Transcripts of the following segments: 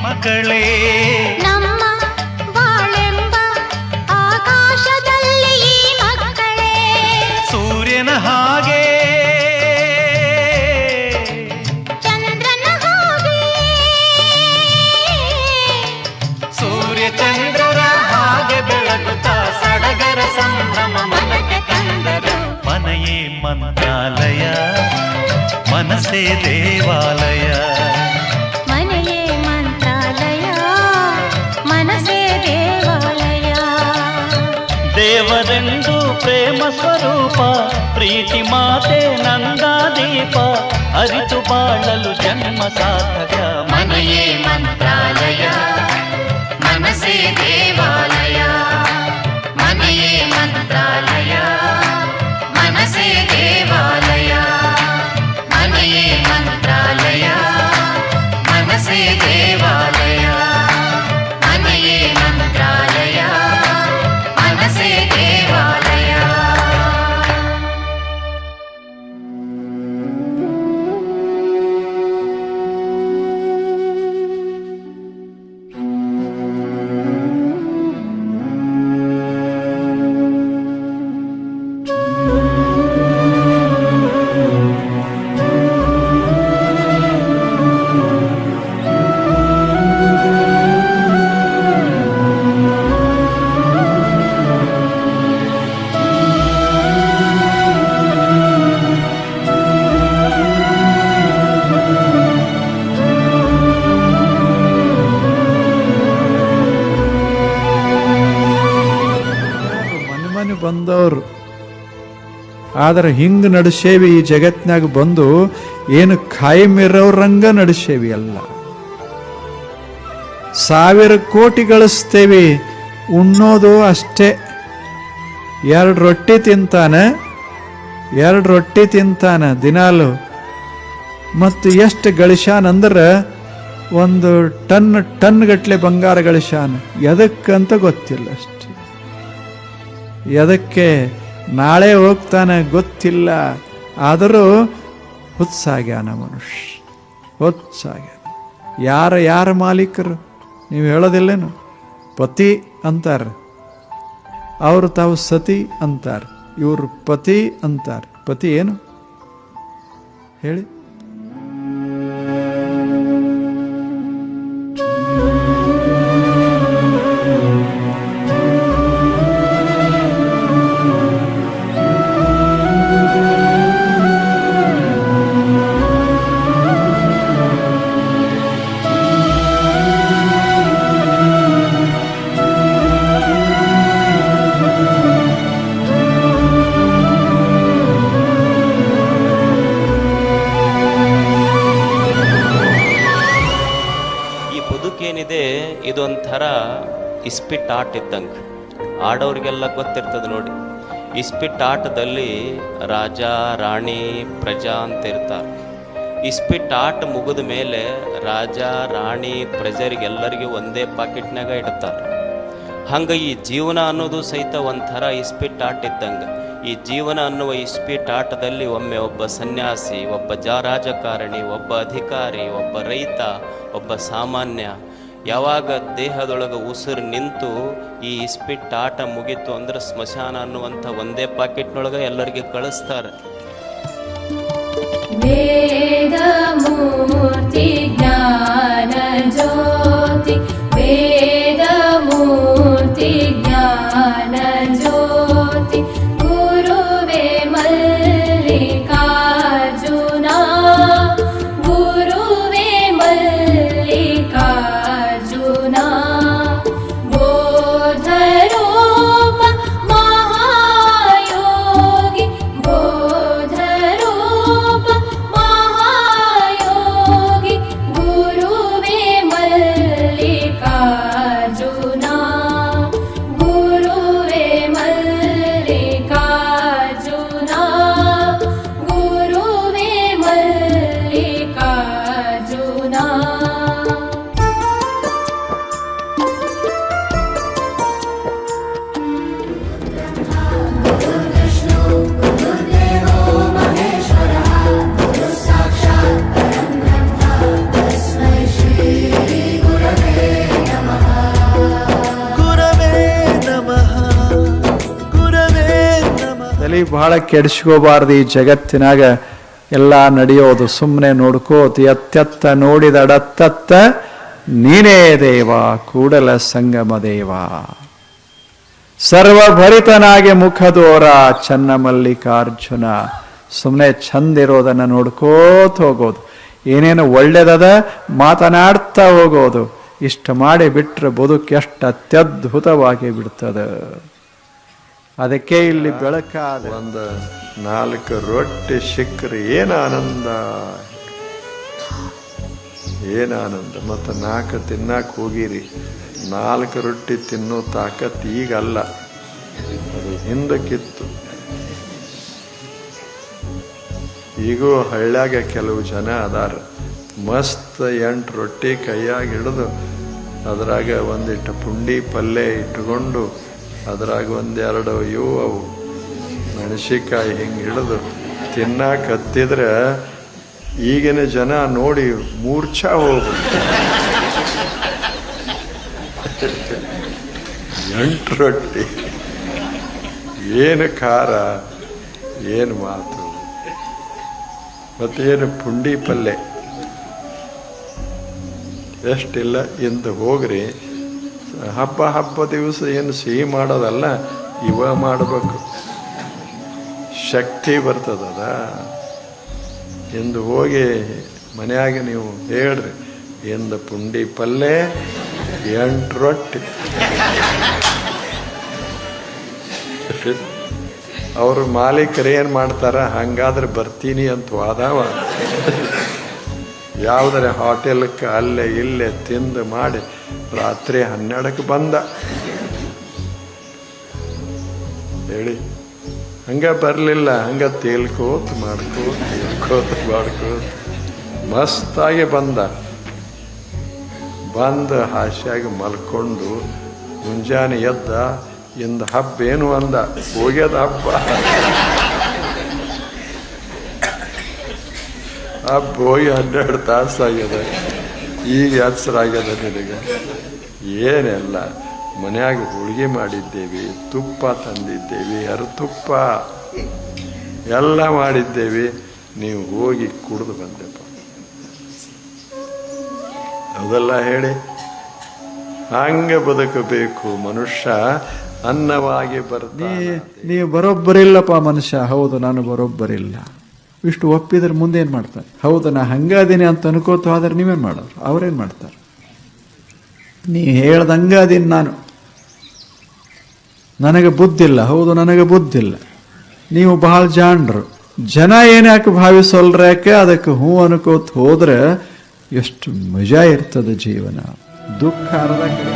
ಮಕ್ಕಳೇ ನಮ್ಮ ಬಾಳೆಂಬ ಆಕಾಶದಲ್ಲಿ ಈ ಮಕ್ಕಳೇ ಸೂರ್ಯನ ಹಾಗೆ ಚಂದ್ರನ ಹಾಗೆ ಸೂರ್ಯ ಚಂದ್ರರ ಹಾಗೆ ಬೆಳಗುತ್ತಾ ಸಡಗರ ಸಂಭ್ರಮ ಮನಕ್ಕೆ ತಂದರು. ಮನೆಯೇ ಮಂತ್ರಾಲಯ ಮನಸ್ಸೇ ದೇವಾಲಯ ಮನೆಯೇ ಮಂತ್ರಾಲಯ ಮನಸ್ಸೇ ದೇವಾಲಯ. ದೇವರೆಂದು ಪ್ರೇಮ ಸ್ವರೂಪ ಪ್ರೀತಿ ಮಾತೆ ನಂದಾದೀಪ ಅರಿತು ಬಾಳಲು ಜನ್ಮ ಸಾರ್ಥಕ. ಮನೆಯೇ ಮಂತ್ರಾಲಯ ಮನಸ್ಸೇ ದೇವಾಲಯ ಮನೆಯೇ ಮಂತ್ರಾಲಯ ಮನಸ್ಸೇ ದೇವಾಲಯ ಮನೆಯೇ ಮಂತ್ರಾಲಯ ಮನಸ್ಸೇ ದೇವಾಲಯ ಮನೆಯೇ ಮಂತ್ರಾಲಯ ಮನಸ್ಸೇ ದೇವಾಲಯ. ಬಂದವರು ಆದ್ರೆ ಹಿಂಗೆ ನಡೆಸೇವಿ ಈ ಜಗತ್ನಾಗ ಬಂದು ಏನು ಖಾಯಂ ಇರೋರಂಗ ನಡೆಸೇವಿ ಅಲ್ಲ. 1000 ಕೋಟಿ ಗಳಿಸ್ತೇವಿ, ಉಣ್ಣೋದು ಅಷ್ಟೇ. 2 ರೊಟ್ಟಿ ತಿಂತಾನೆ ದಿನಾಲು. ಮತ್ತು ಎಷ್ಟು ಗಳಿಸ್ಯಾನಂದ್ರೆ 1 ಟನ್ ಗಟ್ಲೆ ಬಂಗಾರ ಗಳಿಸ್ಯಾನ. ಎದಕ್ಕಂತ ಗೊತ್ತಿಲ್ಲ ಅಷ್ಟೆ. ಎದಕ್ಕೆ ನಾಳೆ ಹೋಗ್ತಾನೆ ಗೊತ್ತಿಲ್ಲ. ಆದರೂ ಹುಚ್ಚಾಗ್ಯಾನ ಮನುಷ್ಯ, ಹುಚ್ಚಾಗ್ಯಾನ. ಯಾರ ಮಾಲೀಕರು ನೀವು ಹೇಳೋದಿಲ್ಲೇನು? ಪತಿ ಅಂತಾರೆ, ಅವರು ತಾವು ಸತಿ ಅಂತಾರೆ, ಇವರು ಪತಿ ಅಂತಾರೆ. ಪತಿ ಏನು ಹೇಳಿ? ಏನಿದೆ ಇದೊಂಥರ ಇಸ್ಪಿಟ್ ಆಟ ಇದ್ದಂಗೆ. ಆಡೋರಿಗೆಲ್ಲ ಗೊತ್ತಿರ್ತದೆ ನೋಡಿ. ಇಸ್ಪಿಟ್ ಆಟದಲ್ಲಿ ರಾಜ ರಾಣಿ ಪ್ರಜಾ ಅಂತ ಇರ್ತಾರೆ. ಇಸ್ಪಿಟ್ ಆಟ ಮುಗಿದ ಮೇಲೆ ರಾಜ ರಾಣಿ ಪ್ರಜರಿಗೆಲ್ಲರಿಗೂ ಒಂದೇ ಪಾಕೆಟ್ನಾಗ ಇಡ್ತಾರೆ. ಹಂಗೆ ಈ ಜೀವನ ಅನ್ನೋದು ಸಹಿತ ಒಂಥರ ಇಸ್ಪಿಟ್ ಆಟ ಇದ್ದಂಗೆ. ಈ ಜೀವನ ಅನ್ನುವ ಇಸ್ಪಿಟ್ ಆಟದಲ್ಲಿ ಒಮ್ಮೆ ಒಬ್ಬ ಸನ್ಯಾಸಿ, ಒಬ್ಬ ರಾಜಕಾರಣಿ, ಒಬ್ಬ ಅಧಿಕಾರಿ, ಒಬ್ಬ ರೈತ, ಒಬ್ಬ ಸಾಮಾನ್ಯ, ಯಾವಾಗ ದೇಹದೊಳಗೆ ಉಸಿರು ನಿಂತು ಈ ಇಸ್ಪಿಟ್ ಆಟ ಮುಗೀತು ಅಂದ್ರೆ ಸ್ಮಶಾನ ಅನ್ನುವಂಥ ಒಂದೇ ಪಾಕೆಟ್ನೊಳಗೆ ಎಲ್ಲರಿಗೆ ಕಳಿಸ್ತಾರೆ. ವೇದ ಮೂರ್ತಿ ಜ್ಞಾನ ಜ್ಯೋತಿ, ವೇದ ಮೂರ್ತಿ ಜ್ಞಾನ ಜ್ಯೋತಿ, ಗುರುವೇ ಮಲ್ಲಿಕಾರ್ಜುನ, ಗುರುವೇ ಮಲ್ಲಿಕಾರ್ಜುನ, ಬೋಧರೂಪ ಮಹಾಯೋಗಿ, ಬೋಧರೂಪ ಮಹಾಯೋಗಿ, ಗುರುವೇ ಮಲ್ಲಿಕಾರ್ಜುನ. ತಲೆ ಬಹಳ ಕೆಡಿಸ್ಕೋಬಾರ್ದು. ಈ ಜಗತ್ತಿನಾಗ ಎಲ್ಲ ನಡೆಯೋದು ಸುಮ್ಮನೆ ನೋಡ್ಕೋತ ಎತ್ತೆತ್ತ ನೋಡಿದಡತ್ತತ್ತ ನೀನೇ ದೇವ ಕೂಡಲ ಸಂಗಮ ದೇವ. ಸರ್ವಭರಿತನಾಗಿ ಮುಖದೋರ ಚನ್ನ ಮಲ್ಲಿಕಾರ್ಜುನ. ಸುಮ್ಮನೆ ಚಂದಿರೋದನ್ನು ನೋಡ್ಕೋತ ಹೋಗೋದು, ಏನೇನು ಒಳ್ಳೇದದ ಮಾತನಾಡ್ತಾ ಹೋಗೋದು. ಇಷ್ಟ ಮಾಡಿ ಬಿಟ್ರೆ ಬದುಕು ಎಷ್ಟು ಅತ್ಯದ್ಭುತವಾಗಿ ಬಿಡ್ತದೆ. ಅದಕ್ಕೆ ಇಲ್ಲಿ ಬೆಳಕಾದ ಒಂದು 4 ರೊಟ್ಟಿ ಸಿಕ್ಕರೆ ಏನು ಆನಂದ, ಏನು ಆನಂದ. ಮತ್ತು 4 ತಿನ್ನಕ್ಕೆ ಹೋಗಿರಿ, 4 ರೊಟ್ಟಿ ತಿನ್ನೋ ತಾಕತ್ ಈಗಲ್ಲ, ಅದು ಹಿಂದಕ್ಕಿತ್ತು. ಈಗೂ ಹಳ್ಳ್ಯಾಗ ಕೆಲವು ಜನ ಅದಾರ, ಮಸ್ತ್ 8 ರೊಟ್ಟಿ ಕೈಯಾಗ ಹಿಡಿದು ಅದ್ರಾಗ ಒಂದಿಟ್ಟು ಪುಂಡಿ ಪಲ್ಯ ಇಟ್ಕೊಂಡು ಅದ್ರಾಗ 1-2 ಅವು ಮೆಣಸಿಕಾಯಿ ಹಿಂಗೆ ಹಿಡಿದು ತಿನ್ನಕ್ಕೆ ಹತ್ತಿದ್ರೆ ಈಗಿನ ಜನ ನೋಡಿ ಮೂರ್ಛಾ ಹೋಗ್ಬೇಕು. 8 ರೊಟ್ಟಿ, ಏನು ಖಾರ, ಏನು ಮಾತು, ಮತ್ತೇನು ಪುಂಡಿ ಪಲ್ಯ ಎಷ್ಟಿಲ್ಲ. ಇಂದು ಹೋಗ್ರಿ, ಹಬ್ಬ ದಿವಸ ಏನು ಸಿಹಿ ಮಾಡೋದಲ್ಲ, ಇವ ಮಾಡಬೇಕು, ಶಕ್ತಿ ಬರ್ತದದ. ಇಂದು ಹೋಗಿ ಮನೆಯಾಗ ನೀವು ಹೇಳ್ರಿ, ಇಂದು ಪುಂಡಿ ಪಲ್ಯ 8 ರೊಟ್ಟಿ. ಅವರು ಮಾಲೀಕರು ಏನು ಮಾಡ್ತಾರ, ಹಂಗಾದ್ರೆ ಬರ್ತೀನಿ ಅಂತ ವಾದವ. ಯಾವುದರ ಹೋಟೆಲ್ಕ್ಕೆ ಅಲ್ಲೇ ಇಲ್ಲೇ ತಿಂದು ಮಾಡಿ ರಾತ್ರಿ 12ಕ್ಕೆ ಬಂದ ಹೇಳಿ. ಹಂಗ ಬರಲಿಲ್ಲ, ಹಂಗ ತೇಲ್ಕೋತ ಮಾಡ್ಕೋತ ಮಸ್ತಾಗಿ ಬಂದು ಹಾಸ್ಯಾಗಿ ಮಲ್ಕೊಂಡು ಮುಂಜಾನೆ ಎದ್ದ. ಇಂದ ಹಬ್ಬ ಏನು ಅಂದ, ಹೋಗ್ಯದ ಹಬ್ಬ ಹೋಗಿ 12 ತಾಸು ಆಗ್ಯದ, ಈಗ ಹೆಸರಾಗ್ಯದ ನಿನಗೆ. ಏನೆಲ್ಲ ಮನ್ಯಾಗ ಹೋಳಿಗೆ ಮಾಡಿದ್ದೇವೆ, ತುಪ್ಪ ತಂದಿದ್ದೇವೆ, ತುಪ್ಪ ಎಲ್ಲ ಮಾಡಿದ್ದೇವೆ, ನೀವು ಹೋಗಿ ಕುಡಿದು ಬಂದೆಪ್ಪ. ಅದೆಲ್ಲ ಹೇಳಿ ಹಂಗೆ ಬದುಕಬೇಕು ಮನುಷ್ಯ, ಅನ್ನವಾಗಿ ಬರ್ತಾನೆ. ನೀವು ಬರೋಬ್ಬರಿಲ್ಲಪ್ಪ ಮನುಷ್ಯ. ಹೌದು, ನಾನು ಬರೋಬ್ಬರಿಲ್ಲ. ಇಷ್ಟು ಒಪ್ಪಿದ್ರೆ ಮುಂದೆ ಏನು ಮಾಡ್ತಾರೆ? ಹೌದು, ನಾ ಹಂಗಾದೀನಿ ಅಂತ ಅನ್ಕೋತ ಆದ್ರೆ ನೀವೇನು ಮಾಡೋರು? ಅವ್ರೇನು ಮಾಡ್ತಾರೆ? ನೀ ಹೇಳ್ದಂಗೆ ಅದೀನಿ ನಾನು, ನನಗೆ ಬುದ್ಧಿಲ್ಲ. ಹೌದು, ನನಗೆ ಬುದ್ಧಿಲ್ಲ. ನೀವು ಬಹಳ ಜಾಣರು. ಜನ ಏನ್ಯಾಕೆ ಭಾವಿಸೋಲ್ರ್ಯಾಕೆ ಅದಕ್ಕೆ ಹೂ ಅನ್ಕೋತ ಹೋದ್ರೆ ಎಷ್ಟು ಮಜಾ ಇರ್ತದೆ ಜೀವನ. ದುಃಖ ಅರ್ಧ ಕಡೆ.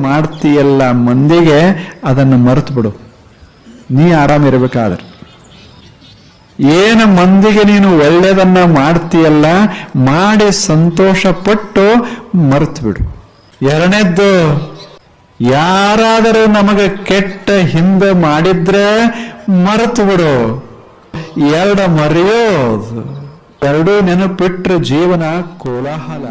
ಮಾಡ್ತೀಯಲ್ಲ ಮಂದಿಗೆ, ಅದನ್ನು ಮರೆತು ಬಿಡು. ನೀ ಆರಾಮಿರ್ಬೇಕಾದ್ರೆ ಏನು ಮಂದಿಗೆ ನೀನು ಒಳ್ಳೆಯದನ್ನ ಮಾಡ್ತೀಯಲ್ಲ, ಮಾಡಿ ಸಂತೋಷ ಪಟ್ಟು ಮರೆತು ಬಿಡು. ಎರಡನೇದ್ದು, ಯಾರಾದರೂ ನಮಗೆ ಕೆಟ್ಟ ಹಿಂದೆ ಮಾಡಿದ್ರೆ ಮರೆತು ಬಿಡು. ಮರೆಯೋದು, ಎರಡೂ ನೆನಪಿಟ್ರೆ ಜೀವನ ಕೋಲಾಹಲ.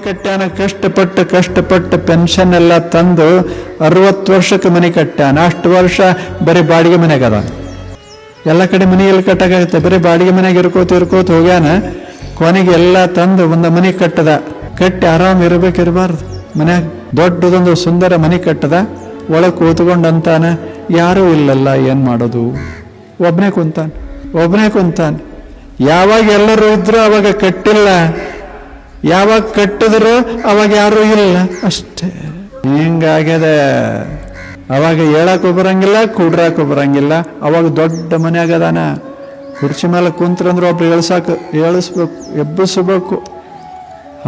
ಕಟ್ಟ್ಯಾನ, ಕಷ್ಟಪಟ್ಟು ಪೆನ್ಷನ್ ಎಲ್ಲ ತಂದು 60 ವರ್ಷಕ್ಕೆ ಮನೆ ಕಟ್ಟ್ಯಾನ. ಅಷ್ಟು ವರ್ಷ ಬರೀ ಬಾಡಿಗೆ ಮನೆಗೆ ಅದ. ಎಲ್ಲ ಕಡೆ ಮನೆ ಎಲ್ಲಿ ಕಟ್ಟಕ್ಕಾಗುತ್ತೆ, ಬರೀ ಬಾಡಿಗೆ ಮನೆಗೆ ಇರ್ಕೋತ ಹೋಗ್ಯಾನ. ಕೊನೆಗೆ ಎಲ್ಲ ತಂದು ಒಂದು ಮನೆ ಕಟ್ಟದ. ಕಟ್ಟಿ ಆರಾಮ್ ಇರಬಾರ್ದು ಮನ್ಯಾಗ. ದೊಡ್ಡದೊಂದು ಸುಂದರ ಮನೆ ಕಟ್ಟದ. ಒಳಗೆ ಕೂತ್ಕೊಂಡಂತಾನ, ಯಾರೂ ಇಲ್ಲಲ್ಲ, ಏನ್ ಮಾಡೋದು, ಒಬ್ಬನೇ ಕುಂತಾನ. ಯಾವಾಗ ಎಲ್ಲರೂ ಇದ್ರು ಅವಾಗ ಕಟ್ಟಿಲ್ಲ, ಯಾವಾಗ ಕಟ್ಟಿದ್ರು ಅವಾಗ ಯಾರೂ ಇಲ್ಲ, ಅಷ್ಟೇ. ಹಿಂಗಾಗ್ಯದ. ಅವಾಗ ಹೇಳಕ್ಕೂ ಬರಂಗಿಲ್ಲ, ಕೂಡ್ರಾಕು ಬರಂಗಿಲ್ಲ. ಅವಾಗ ದೊಡ್ಡ ಮನ್ಯಾಗದಾನ. ಕುರ್ಚಿ ಮೇಲೆ ಕುಂತ್ರಂದ್ರೆ ಒಬ್ರು ಏಳಿಸ್ಬೇಕು, ಎಬ್ಬಿಸ್ಬೇಕು.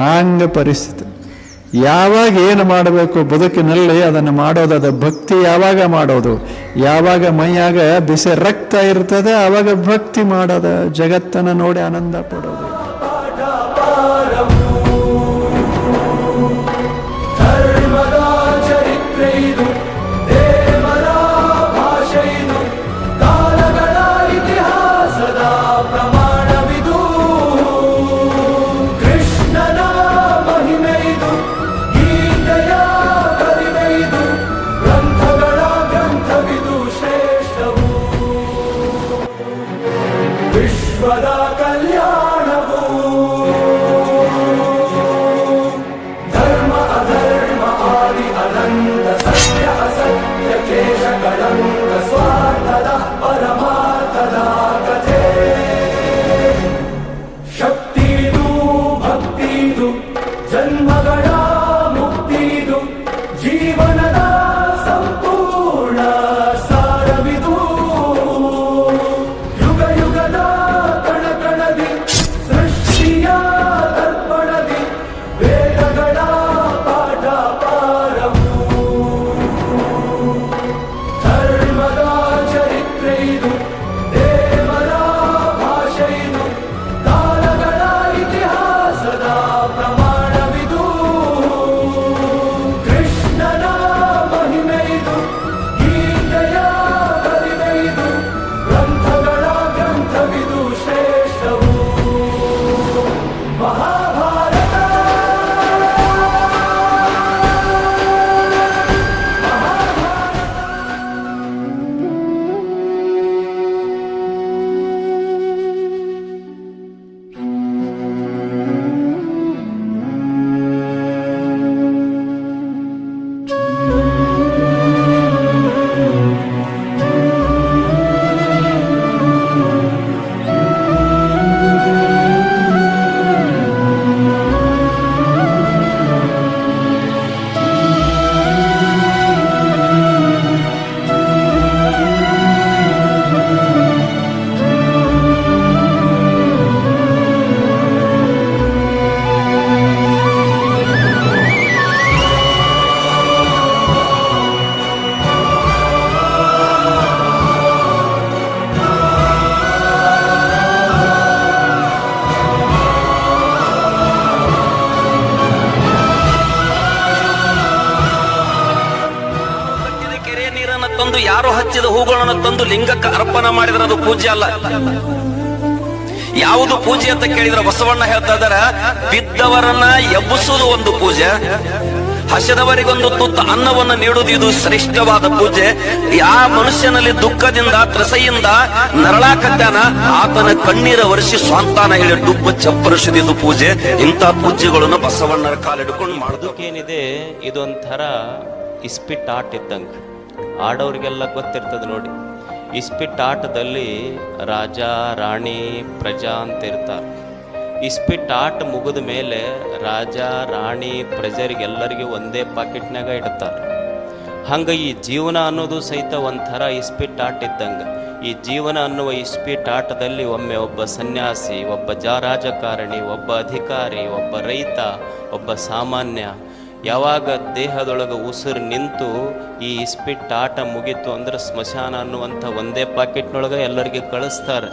ಹಾಂಗ ಪರಿಸ್ಥಿತಿ. ಯಾವಾಗ ಏನು ಮಾಡಬೇಕು ಬದುಕಿನಲ್ಲಿ ಅದನ್ನು ಮಾಡೋದು. ಅದು ಭಕ್ತಿ ಯಾವಾಗ ಮಾಡೋದು, ಯಾವಾಗ ಮೈಯಾಗ ಬಿಸಿ ರಕ್ತ ಇರ್ತದೆ ಅವಾಗ ಭಕ್ತಿ ಮಾಡೋದು. ಜಗತ್ತನ್ನು ನೋಡಿ ಆನಂದ ಪಡೋದು. ತಂದು ಯಾರು ಹಚ್ಚಿದ ಹೂಗಳನ್ನು ತಂದು ಲಿಂಗಕ್ಕೆ ಅರ್ಪಣೆ ಮಾಡಿದ್ರೆ ಅದು ಪೂಜೆ ಅಲ್ಲ. ಯಾವುದು ಪೂಜೆ ಅಂತ ಕೇಳಿದ್ರೆ ಬಸವಣ್ಣ ಹೇಳ್ತಾ ಇದಾರ, ಬಿದ್ದವರನ್ನ ಎಬ್ಬಿಸುವುದು ಒಂದು ಪೂಜೆ, ಹಸಿದವರಿಗೊಂದು ತುತ್ತು ಅನ್ನವನ್ನು ನೀಡುವುದು ಇದು ಶ್ರೇಷ್ಠವಾದ ಪೂಜೆ. ಯಾವ ಮನುಷ್ಯನಲ್ಲಿ ದುಃಖದಿಂದ ತ್ರಸೆಯಿಂದ ನರಳಾಕತ್ತಾನ ಆತನ ಕಣ್ಣೀರ ವರ್ಷಿ ಸ್ವಂತಾನ ಹೇಳಿ ಡುಬ್ಬ ಚಪ್ಪರಿಸಿದ್ದು ಪೂಜೆ. ಇಂಥ ಪೂಜೆಗಳನ್ನು ಬಸವಣ್ಣರ ಕಾಲಿಡ್ಕೊಂಡು ಮಾಡೋದಕ್ಕೇನಿದೆ, ಇದೊಂಥರ ಇಸ್ಪಿಟ್ ಆಟ ಇದ್ದಂಗೆ. ಆಡೋರಿಗೆಲ್ಲ ಗೊತ್ತಿರ್ತದೆ ನೋಡಿ. ಇಸ್ಪಿಟ್ ಆಟದಲ್ಲಿ ರಾಜ ರಾಣಿ ಪ್ರಜಾ ಅಂತ ಇರ್ತಾರೆ. ಇಸ್ಪಿಟ್ ಆಟ ಮುಗಿದ ಮೇಲೆ ರಾಜ ರಾಣಿ ಪ್ರಜರಿಗೆಲ್ಲರಿಗೂ ಒಂದೇ ಪಾಕೆಟ್ನಾಗ ಇಡ್ತಾರೆ. ಹಂಗೆ ಈ ಜೀವನ ಅನ್ನೋದು ಸಹಿತ ಒಂಥರ ಇಸ್ಪಿಟ್ ಆಟ ಇದ್ದಂಗೆ. ಈ ಜೀವನ ಅನ್ನುವ ಇಸ್ಪಿಟ್ ಆಟದಲ್ಲಿ ಒಮ್ಮೆ ಒಬ್ಬ ಸನ್ಯಾಸಿ, ಒಬ್ಬ ರಾಜಕಾರಣಿ, ಒಬ್ಬ ಅಧಿಕಾರಿ, ಒಬ್ಬ ರೈತ, ಒಬ್ಬ ಸಾಮಾನ್ಯ, ಯಾವಾಗ ದೇಹದೊಳಗೆ ಉಸಿರು ನಿಂತು ಈ ಇಸ್ಪಿಟ್ ಆಟ ಮುಗೀತು ಅಂದ್ರೆ ಸ್ಮಶಾನ ಅನ್ನುವಂಥ ಒಂದೇ ಪಾಕೆಟ್ನೊಳಗೆ ಎಲ್ಲರಿಗೆ ಕಳಿಸ್ತಾರೆ.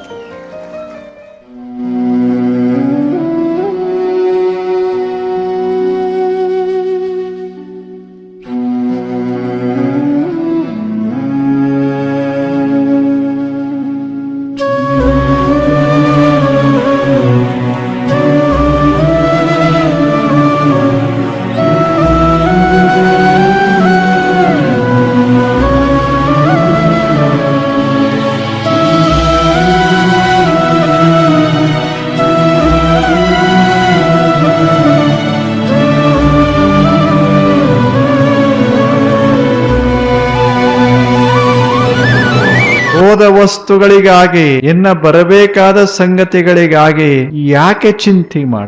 ಹೋದ ವಸ್ತುಗಳಿಗಾಗಿ, ಇನ್ನ ಬರಬೇಕಾದ ಸಂಗತಿಗಳಿಗಾಗಿ ಯಾಕೆ ಚಿಂತೆ ಮಾಡ?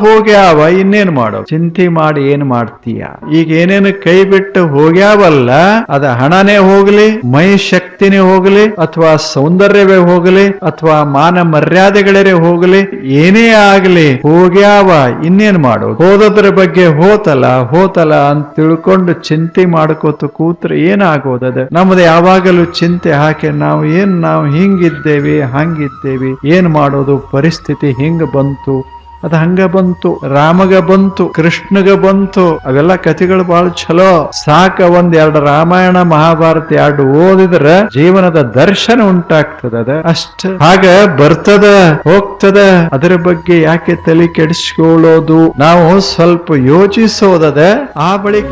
ಹೋಗ್ಯಾವ ಇನ್ನೇನ್ ಮಾಡೋ? ಚಿಂತೆ ಮಾಡಿ ಏನ್ ಮಾಡ್ತೀಯ? ಈಗ ಏನೇನು ಕೈ ಬಿಟ್ಟು ಹೋಗ್ಯಾವಲ್ಲ, ಅದ ಹಣನೇ ಹೋಗ್ಲಿ, ಮೈ ಶಕ್ತಿನೇ ಹೋಗ್ಲಿ, ಅಥವಾ ಸೌಂದರ್ಯವೇ ಹೋಗ್ಲಿ, ಅಥವಾ ಮಾನ ಮರ್ಯಾದೆಗಳೇ ಹೋಗ್ಲಿ, ಏನೇ ಆಗ್ಲಿ ಹೋಗ್ಯಾವ ಇನ್ನೇನ್ ಮಾಡೋ? ಹೋದದ್ರ ಬಗ್ಗೆ ಹೋತಲ್ಲ ಅಂತ ತಿಳ್ಕೊಂಡು ಚಿಂತೆ ಮಾಡ್ಕೋತ ಕೂತ್ರೆ ಏನಾಗೋದದ? ನಮ್ದು ಯಾವಾಗಲೂ ಚಿಂತೆ ಹಾಕಿ ನಾವು ಹಿಂಗಿದ್ದೇವೆ ಹಂಗಿದ್ದೇವೆ, ಏನ್ ಮಾಡೋದು? ಪರಿಸ್ಥಿತಿ ಹಿಂಗ ಬಂತು, ಅದ ಹಂಗ ಬಂತು, ರಾಮಗ ಬಂತು, ಕೃಷ್ಣಗ ಬಂತು, ಅವೆಲ್ಲ ಕಥೆಗಳು ಬಹಳ ಚಲೋ. ಸಾಕ ಒಂದೆರಡು ರಾಮಾಯಣ ಮಹಾಭಾರತ ಎರಡು ಓದಿದ್ರ ಜೀವನದ ದರ್ಶನ ಉಂಟಾಗ್ತದ. ಅಷ್ಟ ಹಾಗ ಬರ್ತದ ಹೋಗ್ತದ, ಅದರ ಬಗ್ಗೆ ಯಾಕೆ ತಲೆ ಕೆಡಿಸ್ಕೊಳ್ಳೋದು? ನಾವು ಸ್ವಲ್ಪ ಯೋಚಿಸೋದದ. ಆ ಬಳಿಕ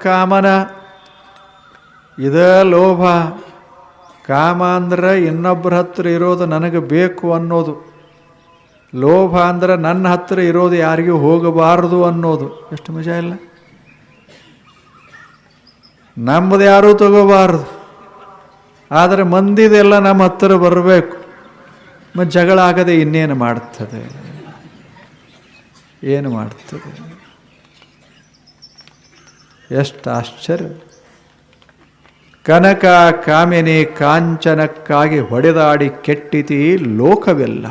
ಕಾಮನ, ಇದ ಲೋಭ. ಕಾಮ ಅಂದ್ರೆ ಇನ್ನೊಬ್ಬರ ಹತ್ರ ಇರೋದು ನನಗೆ ಬೇಕು ಅನ್ನೋದು. ಲೋಭ ಅಂದ್ರೆ ನನ್ನ ಹತ್ರ ಇರೋದು ಯಾರಿಗೂ ಹೋಗಬಾರದು ಅನ್ನೋದು. ಎಷ್ಟು ಮಜಾ ಇಲ್ಲ? ನಮ್ಮದು ಯಾರೂ ತಗೋಬಾರದು, ಆದರೆ ಮಂದಿದೆಲ್ಲ ನಮ್ಮ ಹತ್ರ ಬರಬೇಕು. ಮತ್ತು ಜಗಳ ಆಗದೆ ಇನ್ನೇನು ಮಾಡ್ತದೆ? ಏನು ಮಾಡ್ತದೆ? ಎಷ್ಟು ಆಶ್ಚರ್ಯ! ಕನಕ ಕಾಮಿನಿ ಕಾಂಚನಕ್ಕಾಗಿ ಹೊಡೆದಾಡಿ ಕೆಟ್ಟಿತಿ ಲೋಕವೆಲ್ಲ.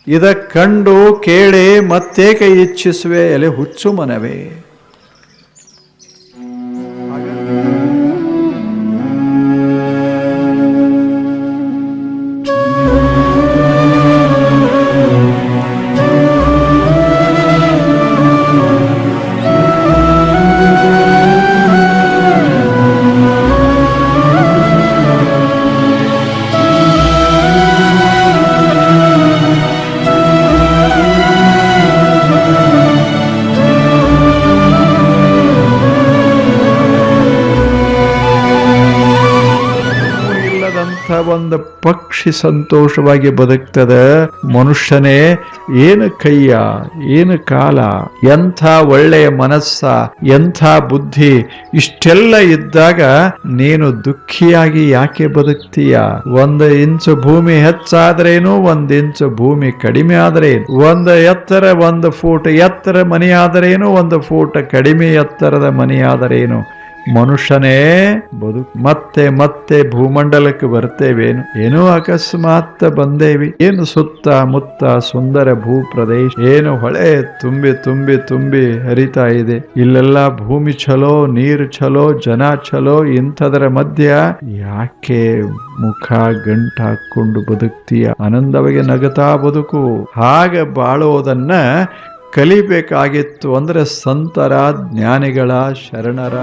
ಇದ ಕಂಡು ಕೇಳಿ ಮತ್ತೇಕೆ ಇಚ್ಛಿಸುವೆ ಎಲೆ ಹುಚ್ಚು ಮನವೇ? ಒಂದು ಪಕ್ಷಿ ಸಂತೋಷವಾಗಿ ಬದುಕ್ತದ. ಮನುಷ್ಯನೇ ಏನು ಕೈಯ, ಏನು ಕಾಲ, ಎಂಥ ಒಳ್ಳೆಯ ಮನಸ್ಸ, ಎಂಥ ಬುದ್ಧಿ, ಇಷ್ಟೆಲ್ಲ ಇದ್ದಾಗ ನೀನು ದುಃಖಿಯಾಗಿ ಯಾಕೆ ಬದುಕ್ತೀಯ? 1 ಇಂಚು ಭೂಮಿ ಹೆಚ್ಚಾದ್ರೇನು, 1 ಇಂಚು ಭೂಮಿ ಕಡಿಮೆ ಆದ್ರೇನು, 1 ಎತ್ತರ 1 ಫೂಟ್ ಎತ್ತರ ಮನೆ ಆದರೇನು, 1 ಫೂಟ್ ಕಡಿಮೆ ಎತ್ತರದ ಮನೆ ಆದರೇನು? ಮನುಷ್ಯನೇ ಬದುಕು. ಮತ್ತೆ ಮತ್ತೆ ಭೂಮಂಡಲಕ್ಕೆ ಬರ್ತೇವೇನು? ಏನೋ ಅಕಸ್ಮಾತ್ ಬಂದೇವಿ. ಏನು ಸುತ್ತ ಮುತ್ತ ಸುಂದರ ಭೂ ಪ್ರದೇಶ, ಏನು ಹೊಳೆ ತುಂಬಿ ತುಂಬಿ ತುಂಬಿ ಹರಿತಾ ಇದೆ. ಇಲ್ಲೆಲ್ಲ ಭೂಮಿ ಚಲೋ, ನೀರು ಚಲೋ, ಜನ ಚಲೋ. ಇಂಥದರ ಮಧ್ಯ ಯಾಕೆ ಮುಖ ಗಂಟು ಹಾಕೊಂಡು ಬದುಕ್ತೀಯ? ಆನಂದವಾಗಿ ನಗತಾ ಬದುಕು. ಹಾಗೆ ಬಾಳೋದನ್ನ ಕಲಿಬೇಕಾಗಿತ್ತು ಅಂದ್ರೆ ಸಂತರ, ಜ್ಞಾನಿಗಳ, ಶರಣರ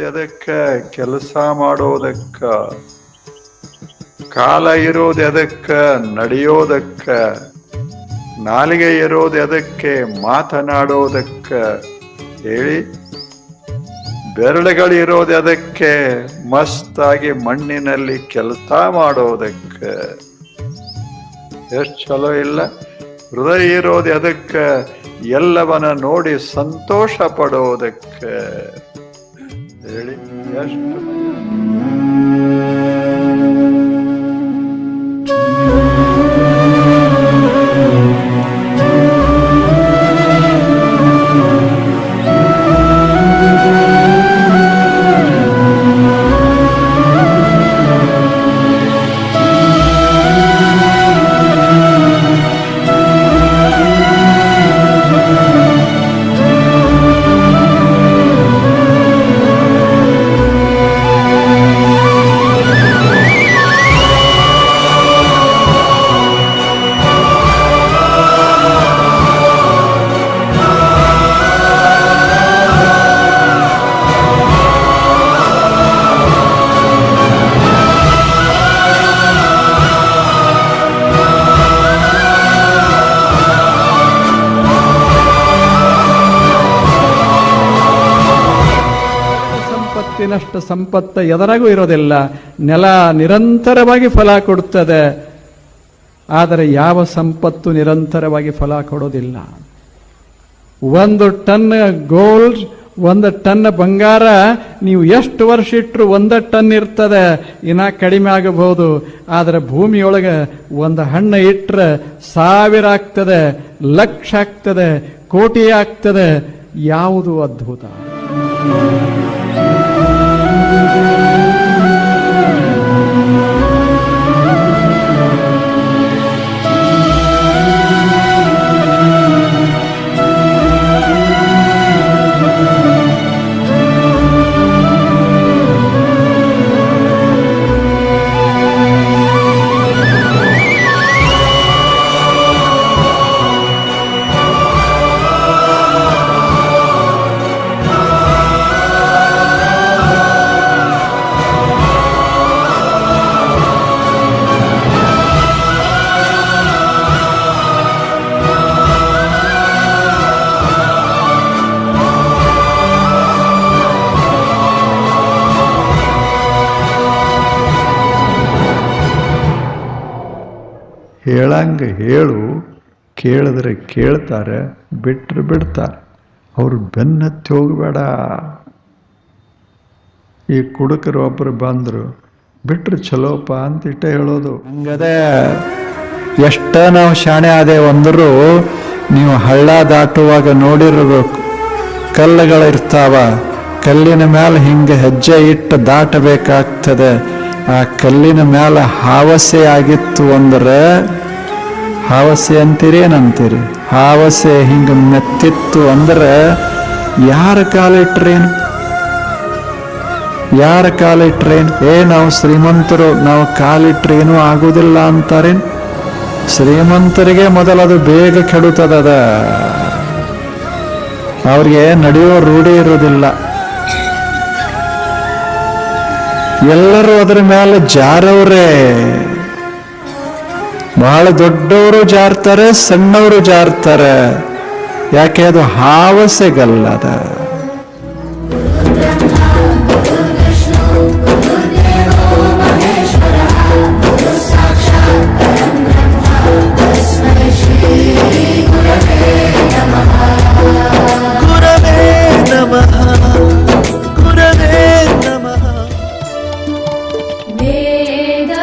ಎದಕ್ಕೆ? ಕೆಲಸ ಮಾಡೋದಕ್ಕ. ಕಾಲ ಇರೋದು ಎದಕ್ಕೆ? ನಡೆಯೋದಕ್ಕ. ನಾಲಿಗೆ ಇರೋದು ಎದಕ್ಕೆ? ಮಾತನಾಡೋದಕ್ಕ. ಹೇಳಿ. ಬೆರಳುಗಳಿರೋದು ಎದಕ್ಕೆ? ಮಸ್ತಾಗಿ ಮಣ್ಣಿನಲ್ಲಿ ಕೆಲಸ ಮಾಡೋದಕ್ಕೆ. ಎಷ್ಟು ಚಲೋ ಇಲ್ಲ? ಹೃದಯ ಇರೋದು ಎದಕ್ಕೆ? ಎಲ್ಲವನ್ನ ನೋಡಿ ಸಂತೋಷ ಪಡೋದಕ್ಕೆ. ಹೇಳಿ ಎಷ್ಟು ಸಂಪತ್ತಿನಷ್ಟು ಸಂಪತ್ತು ಎದರಾಗೂ ಇರೋದಿಲ್ಲ. ನೆಲ ನಿರಂತರವಾಗಿ ಫಲ ಕೊಡುತ್ತದೆ, ಆದರೆ ಯಾವ ಸಂಪತ್ತು ನಿರಂತರವಾಗಿ ಫಲ ಕೊಡೋದಿಲ್ಲ. 1 ಟನ್ ಗೋಲ್ಡ್, 1 ಟನ್ ಬಂಗಾರ ನೀವು ಎಷ್ಟು ವರ್ಷ ಇಟ್ಟರು 1 ಟನ್ ಇರ್ತದೆ, ಇನ್ನ ಕಡಿಮೆ ಆಗಬಹುದು. ಆದರೆ ಭೂಮಿಯೊಳಗೆ ಒಂದು ಹಣ್ಣು ಇಟ್ಟರೆ 1000 ಆಗ್ತದೆ, ಲಕ್ಷ ಆಗ್ತದೆ, ಕೋಟಿ ಆಗ್ತದೆ. ಯಾವುದು ಅದ್ಭುತ? ಹೇಳಂಗ ಹೇಳು, ಕೇಳಿದ್ರೆ ಕೇಳ್ತಾರೆ, ಬಿಟ್ರೆ ಬಿಡ್ತಾರೆ. ಅವ್ರು ಬೆನ್ನತ್ತಿ ಹೋಗಬೇಡ. ಈ ಕುಡುಕರು ಒಬ್ಬರು ಬಂದರು, ಬಿಟ್ರೆ ಚಲೋಪ ಅಂತ ಇಟ್ಟ ಹೇಳೋದು. ಹಂಗದೆ ಎಷ್ಟ ನಾವು ಶಾಣೆ ಆದೇವು ಅಂದರೂ ನೀವು ಹಳ್ಳ ದಾಟುವಾಗ ನೋಡಿರಬೇಕು, ಕಲ್ಲುಗಳಿರ್ತಾವ. ಕಲ್ಲಿನ ಮೇಲೆ ಹಿಂಗೆ ಹೆಜ್ಜೆ ಇಟ್ಟು ದಾಟಬೇಕಾಗ್ತದೆ. ಆ ಕಲ್ಲಿನ ಮೇಲೆ ಹಾವಸೆ ಆಗಿತ್ತು ಅಂದ್ರೆ, ಹಾವಸೆ ಅಂತೀರಿ ಏನಂತೀರಿ? ಹಾವಸೆ ಹಿಂಗೆ ಮೆತ್ತಿತ್ತು ಅಂದ್ರೆ ಯಾರ ಕಾಲಿಟ್ರೇನು? ಯಾರ ಕಾಲಿಟ್ರೇನು? ನಾವು ಶ್ರೀಮಂತರು, ನಾವು ಕಾಲಿಟ್ರೆ ಏನೂ ಆಗುವುದಿಲ್ಲ ಅಂತಾರೇನು? ಶ್ರೀಮಂತರಿಗೆ ಮೊದಲದು ಬೇಗ ಕೆಡುತ್ತದ. ಅವ್ರಿಗೆ ನಡೆಯೋ ರೂಢಿ ಇರೋದಿಲ್ಲ. ಎಲ್ಲರೂ ಅದರ ಮೇಲೆ ಜಾರವ್ರೆ. ಬಹಳ ದೊಡ್ಡವರು ಜಾರ್ತಾರೆ, ಸಣ್ಣವರು ಜಾರ್ತಾರೆ. ಯಾಕೆ? ಅದು ಹಾವಸೆಗಲ್ಲದ. ಗುರವೇ ನಮಃ, ಗುರವೇ ನಮಃ.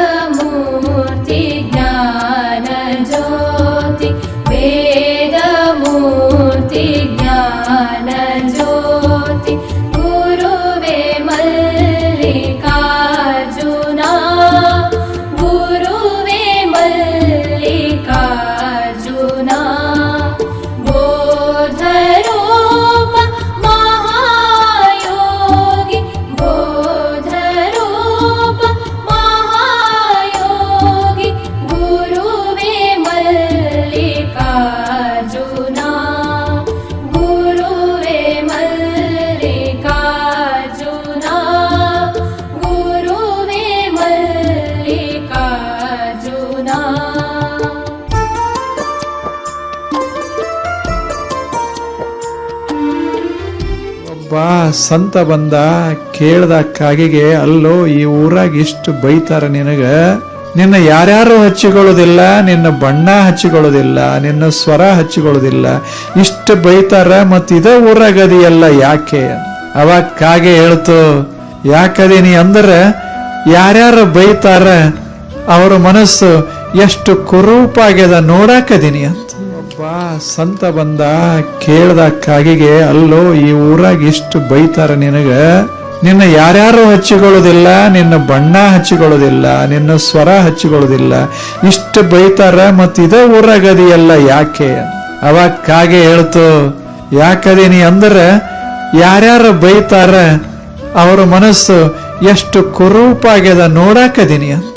वेदमूर्ति ज्ञानज्योति, वेदमूर्ति ज्ञानज्योति. ಒಬ್ಬ ಸಂತ ಬಂದ, ಕೇಳ್ದ ಕಾಗೆಗೆ, ಅಲ್ಲೋ ಈ ಊರಾಗ ಇಷ್ಟು ಬೈತಾರ ನಿನಗ, ನಿನ್ನ ಯಾರ್ಯಾರು ಹಚ್ಚಿಕೊಳ್ಳೋದಿಲ್ಲ, ನಿನ್ನ ಬಣ್ಣ ಹಚ್ಚಿಕೊಳ್ಳೋದಿಲ್ಲ, ನಿನ್ನ ಸ್ವರ ಹಚ್ಚಿಕೊಳ್ಳೋದಿಲ್ಲ, ಇಷ್ಟು ಬೈತಾರ, ಮತ್ ಇದ ಊರಾಗದಿಯಲ್ಲ ಯಾಕೆ? ಅವಾಗ ಕಾಗೆ ಹೇಳ್ತು, ಯಾಕದೀನಿ ಅಂದ್ರೆ ಯಾರ್ಯಾರು ಬೈತಾರ ಅವ್ರ ಮನಸ್ಸು ಎಷ್ಟು ಕುರೂಪಾಗ್ಯದ ನೋಡಾಕದೀನಿ ಅಂತ. ಒಬ್ಬ ಸಂತ ಬಂದ, ಕೇಳ್ದ ಕಾಗೆಗೆ, ಅಲ್ಲೋ ಈ ಊರಾಗ ಇಷ್ಟು ಬೈತಾರ ನಿನಗ, ನಿನ್ನ ಯಾರ್ಯಾರು ಹಚ್ಚಿಕೊಳ್ಳೋದಿಲ್ಲ, ನಿನ್ನ ಬಣ್ಣ ಹಚ್ಚಿಕೊಳ್ಳೋದಿಲ್ಲ, ನಿನ್ನ ಸ್ವರ ಹಚ್ಚಿಕೊಳ್ಳೋದಿಲ್ಲ, ಇಷ್ಟು ಬೈತಾರ, ಮತ್ ಇದ ಊರಾಗದಿಯಲ್ಲ ಯಾಕೆ? ಅವಾಗ ಕಾಗೆ ಹೇಳ್ತು, ಯಾಕದೀನಿ ಅಂದ್ರೆ ಯಾರ್ಯಾರು ಬೈತಾರ ಅವ್ರ ಮನಸ್ಸು ಎಷ್ಟು ಕುರೂಪಾಗ್ಯದ ನೋಡಾಕದೀನಿ ಅಂತ.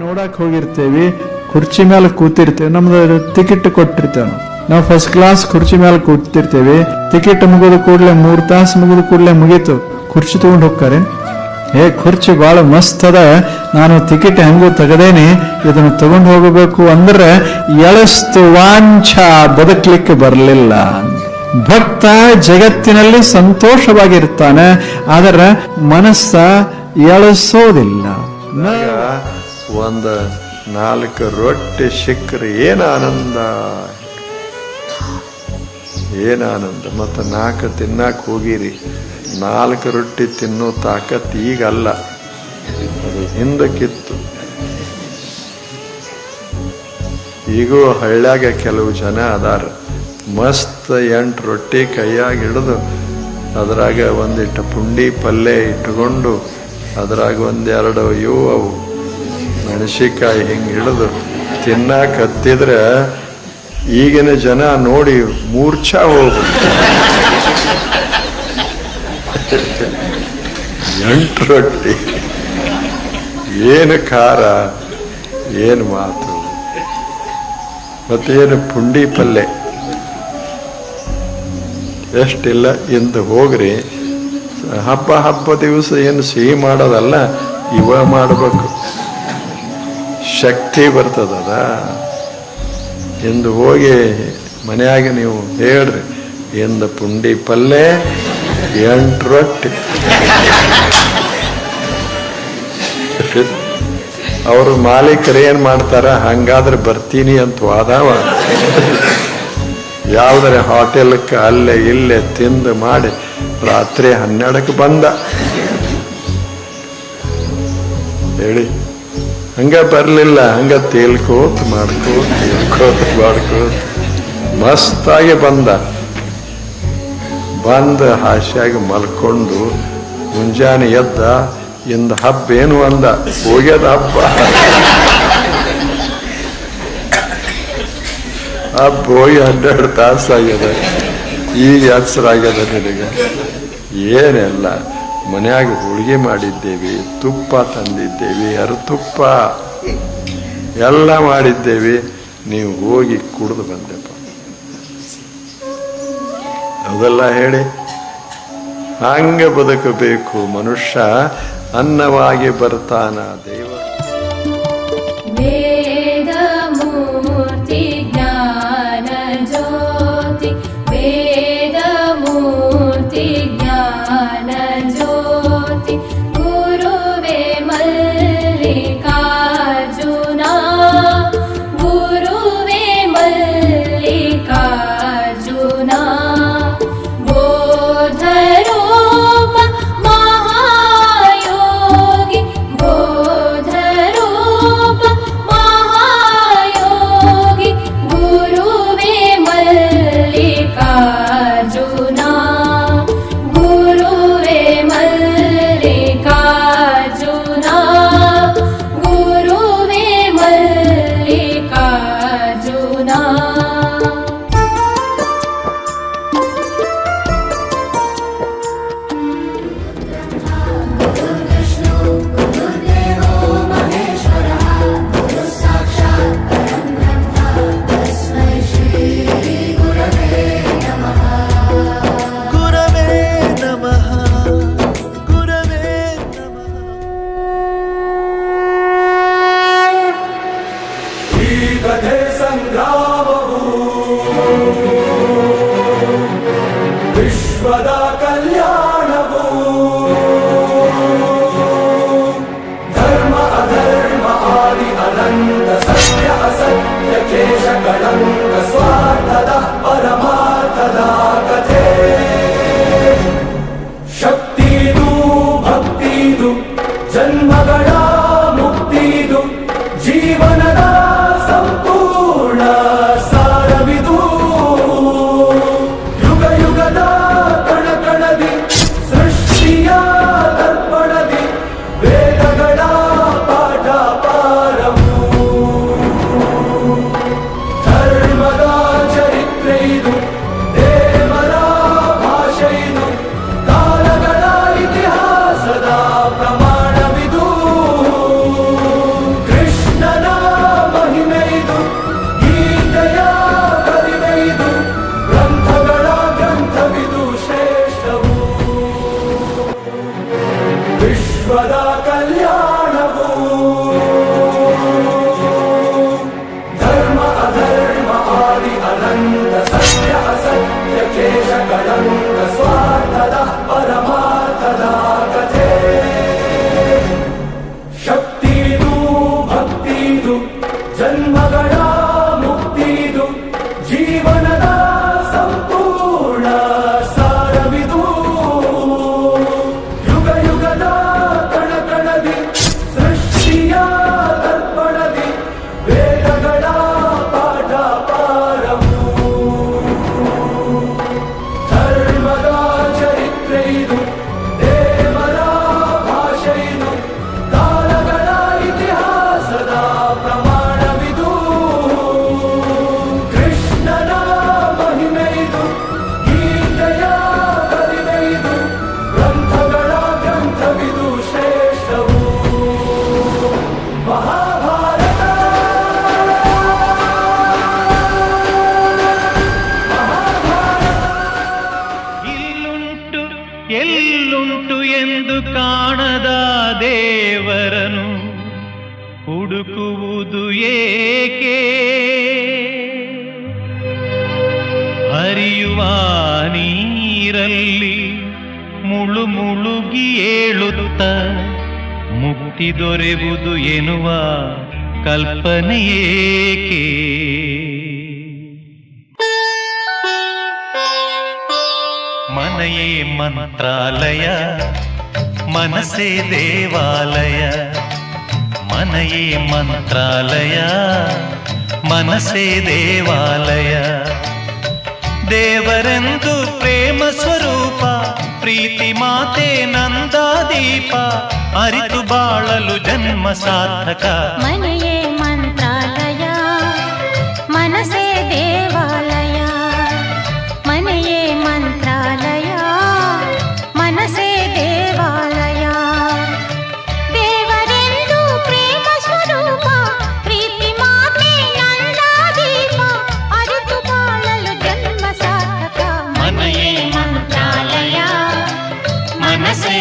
ನೋಡಕ್ ಹೋಗಿರ್ತೇವಿ, ಕುರ್ಚಿ ಮೇಲೆ ಕೂತಿರ್ತೇವೆ, ನಮ್ದು ಟಿಕೆಟ್ ಕೊಟ್ಟಿರ್ತೇವೆ, ನಾವು ಫಸ್ಟ್ ಕ್ಲಾಸ್ ಕುರ್ಚಿ ಮೇಲೆ ಕೂತಿರ್ತೇವೆ. ಟಿಕೆಟ್ ಮುಗಿದ ಕೂಡ್ಲೆ 3 ತಾಸು ಮುಗಿದ ಕೂಡ್ಲೆ ಮುಗೀತು, ಕುರ್ಚಿ ತಗೊಂಡ್ ಹೋಗ್ತಾರೆ. ಕುರ್ಚಿ ಬಹಳ ಮಸ್ತ್ ಅದ, ನಾನು ಟಿಕೆಟ್ ಹೆಂಗೂ ತೆಗದೇನಿ, ಇದನ್ನು ತಗೊಂಡು ಹೋಗಬೇಕು ಅಂದ್ರೆ ಎಳಸ್ತು ವಾಂಛ ಬದುಕಲಿಕ್ಕೆ ಬರಲಿಲ್ಲ. ಭಕ್ತ ಜಗತ್ತಿನಲ್ಲಿ ಸಂತೋಷವಾಗಿರ್ತಾನೆ, ಆದರೆ ಮನಸ್ಸ ಎಳಸೋದಿಲ್ಲ. ಒಂದು 4 ರೊಟ್ಟಿ ಸಿಕ್ಕರೆ ಏನು ಆನಂದ, ಏನು ಆನಂದ. ಮತ್ತು 4 ತಿನ್ನಕ್ಕೆ ಹೋಗಿರಿ, 4 ರೊಟ್ಟಿ ತಿನ್ನೋ ತಾಕತ್ ಈಗಲ್ಲ, ಅದು ಹಿಂದಕ್ಕಿತ್ತು. ಈಗೂ ಹಳ್ಳ್ಯಾಗ ಕೆಲವು ಜನ ಅದಾರ, ಮಸ್ತ್ 8 ರೊಟ್ಟಿ ಕೈಯಾಗ ಹಿಡಿದು ಅದ್ರಾಗ ಒಂದಿಟ್ಟು ಪುಂಡಿ ಪಲ್ಯ ಇಟ್ಕೊಂಡು ಅದ್ರಾಗ 1-2 ಅವು ಮೆಣಸಿಕಾಯಿ ಹಿಂಗೆ ಹಿಡಿದು ತಿನ್ನಕ್ಕೆ ಹತ್ತಿದ್ರೆ ಈಗಿನ ಜನ ನೋಡಿ ಮೂರ್ಛಾ ಹೋಗ್ಬೇಕು. 8 ರೊಟ್ಟಿ, ಏನು ಖಾರ, ಏನು ಮಾತು, ಮತ್ತೇನು ಪುಂಡಿ ಪಲ್ಯ, ಎಷ್ಟಿಲ್ಲ. ಇಂದು ಹೋಗ್ರಿ, ಹಬ್ಬ ದಿವಸ ಏನು ಸಿಹಿ ಮಾಡೋದಲ್ಲ, ಇವ ಮಾಡಬೇಕು, ಶಕ್ತಿ ಬರ್ತದ. ಇಂದು ಹೋಗಿ ಮನೆಯಾಗ ನೀವು ಹೇಳ್ರಿ, ಇಂದ ಪುಂಡಿ ಪಲ್ಯ 8 ರೊಟ್ಟಿ. ಅವರು ಮಾಲೀಕರು ಏನ್ ಮಾಡ್ತಾರ, ಹಂಗಾದ್ರೆ ಬರ್ತೀನಿ ಅಂತ ವಾದವ. ಯಾವ್ದಾರೆ ಹೋಟೆಲ್ಕ್ಕೆ ಅಲ್ಲೇ ಇಲ್ಲೇ ತಿಂದು ಮಾಡಿ ರಾತ್ರಿ 12ಕ್ಕೆ ಬಂದ ಹೇಳಿ, ಹಂಗ ಬರ್ಲಿಲ್ಲ, ಹಂಗ ತೇಲ್ಕೋತ್ ಮಾಡ್ಕೋತ ಮಸ್ತಾಗಿ ಬಂದ ಹಾಸ್ಯಾಗಿ ಮಲ್ಕೊಂಡು ಮುಂಜಾನೆ ಎದ್ದ, ಇಂದ ಹಬ್ಬ ಏನು ಅಂದ, ಹೋಗ್ಯದ ಹಬ್ಬ ಹೋಗಿ 12 ತಾಸು ಆಗ್ಯದ, ಈಗ ಹೆಸರಾಗ್ಯದ ನಿನಗೆ. ಏನೆಲ್ಲ ಮನ್ಯಾಗ ಹೋಳಿಗೆ ಮಾಡಿದ್ದೇವೆ, ತುಪ್ಪ ತಂದಿದ್ದೇವೆ, ಅರತುಪ್ಪ ಎಲ್ಲ ಮಾಡಿದ್ದೇವೆ, ನೀವು ಹೋಗಿ ಕುಡಿದು ಬಂದೆಪ್ಪ. ಅದೆಲ್ಲ ಹೇಳಿ ಹಂಗ ಬದುಕಬೇಕು ಮನುಷ್ಯ, ಅನ್ನವಾಗಿ ಬರ್ತಾನ ದೇವ. ವೇದ ಮೂರ್ತಿ ಜ್ಞಾನ ಜ್ಯೋತಿ, ವೇದ ಮೂರ್ತಿ ಜ್ಞಾನ ಜ್ಯೋತಿ, ಗುರುವೇ ಮಲ್ಲಿಕಾರ್ಜುನ, ಗುರುವೇ ಮಲ್ಲಿಕಾರ್ಜುನ, ಬೋಧರೂಪ ಮಹಾಯೋಗಿ, ಬೋಧರೂಪ ಮಹಾಯೋಗಿ, ಗುರುವೇ ಕಳಂಕ ಸ್ವಾರ್ಥದ ಪರಮಾರ್ಥದ ಕಥೆ ಶಕ್ತಿದು ಭಕ್ತಿದು ಜನ್ಮಗಳ ಮುಕ್ತಿದು ಜೀವನದ ಸಂಪೂರ್ಣ ಸಾರವಿದು ಯುಗ ಯುಗದ ಕಣಕಣದಿ ಸೃಷ್ಟಿಯ ದರ್ಪಣದಿ ವೇದಗಳ ಪಾಠ ಪಾರವು ಧರ್ಮದ ಚರಿತ್ರೆ ಇದು ದೇವರ ಭಾಷೆ ಇದು ಕಾಲಗಳ ಇತಿಹಾಸದ ಪ್ರಮಾಣವಿದು ಕೃಷ್ಣನ ಮಹಿಮೆ ಇದು ಗೀತೆಯ ಕಲಿಮೆ ಇದು ಗ್ರಂಥಗಳ ಗ್ರಂಥವಿದು ಶ್ರೇಷ್ಠವು ಮಹಾಭಾರತ ಇಲ್ಲುಂಟು ಎಲ್ಲುಂಟು ಎಂದು ಕಾಣದ ದೇವರನು ಹುಡುಕುವುದು ಏಕೆ ಹರಿಯುವ ನೀರಲ್ಲಿ ಮುಳುಗಿ ಏಳುತ್ತ ಮುಕ್ತಿ ದೊರೆಯುವುದು ಎನ್ನುವ ಕಲ್ಪನೆ ಏಕೆ ಮನೆಯೇ ಮಂತ್ರಾಲಯ ಮನಸ್ಸೇ ದೇವಾಲಯ ಮನೆಯೇ ಮಂತ್ರಾಲಯ ಮನಸ್ಸೇ ದೇವಾಲಯ ದೇವರೆಂದು ಪ್ರೇಮ ಸ್ವರೂಪ ಪ್ರೀತಿ ಮಾತೆ ನಂದಾದೀಪ ಅರಿತು ಬಾಳಲು ಜನ್ಮ ಸಾರ್ಥಕ ಮನೆಯೇ ಮಂತ್ರಾಲಯ ಮನಸೇ ದೇವಾಲಯ ಮನೆಯೇ ಮಂತ್ರಾಲಯ ಮನಸೇ ದೇವಾಲಯ ದೇವರೆಂದು ಪ್ರೇಮ ಸ್ವರೂಪ ಪ್ರೀತಿ ಮಾತೆ ನಂದಾದೀಪ ಅರಿತು ಬಾಳಲು ಜನ್ಮ ಸಾರ್ಥಕ ಮನೆಯೇ ಮಂತ್ರಾಲಯ ಮನಸ್ಸೇ